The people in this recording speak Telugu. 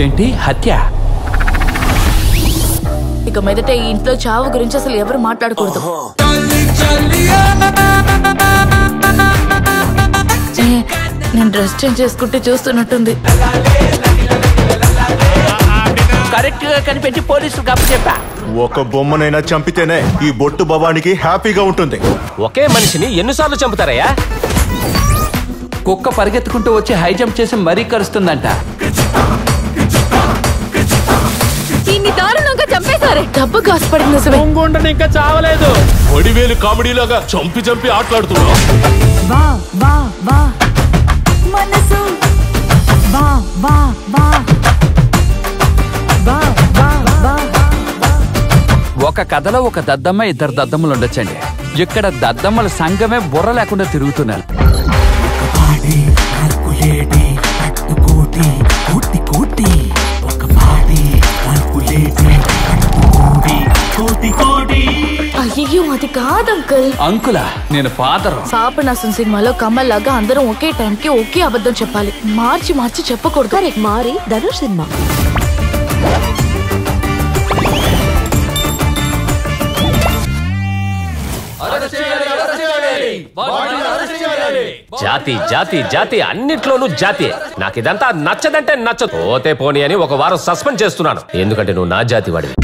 ఏంటి హత్య? ఇక మీదట ఈ ఇంట్లో చావు గురించి అసలు ఎవరు మాట్లాడకూడదు. నేను డ్రెస్ చేంజ్ చేసుకుంటే చూస్తున్నట్టుంది. కరెక్ట్ గా కనిపెట్టి పోలీసులకు అప్పచెప్పా. ఒక బొమ్మనైనా చంపితేనే ఈ బొట్టు భవానికి హ్యాపీగా ఉంటుంది. ఒకే మనిషిని ఎన్నిసార్లు చంపుతారయ్యా? కుక్క పరిగెత్తుకుంటూ వచ్చి హై జంప్ చేసి మరీ కరుస్తుందంట. ఇన్ని దారుణంగా చంపేశారే. డబ్బు కాసుపడింది నిజమే. ఇంకా చావలేదు. ఒడివేలు కామెడీలాగా చంపి చంపి ఆటలాడుతున్నా. ఒక కథలో ఒక దద్దమ్మ, ఇద్దరు దద్దమ్మలు ఉండొచ్చండి. ఇక్కడ దద్దమ్మల సంఘమే బుర్ర లేకుండా తిరుగుతున్నారు. అయ్యో అది కాదు అంకుల్. అంకులా? నేను ఫాదర్. పాపనాశం సినిమాలో కమల్ లాగా అందరం ఒకే టైంకి ఒకే అబద్ధం చెప్పాలి. మార్చి మార్చి చెప్పకూడదు. మారి ధనుష్ సినిమా. జాతి జాతి జాతి అన్నిట్లోనూ జాతి. నాకు ఇదంతా నచ్చదంటే నచ్చదు. పోతే పోనీ అని ఒక వారం సస్పెండ్ చేస్తున్నాను. ఎందుకంటే నువ్వు నా జాతి వాడివి.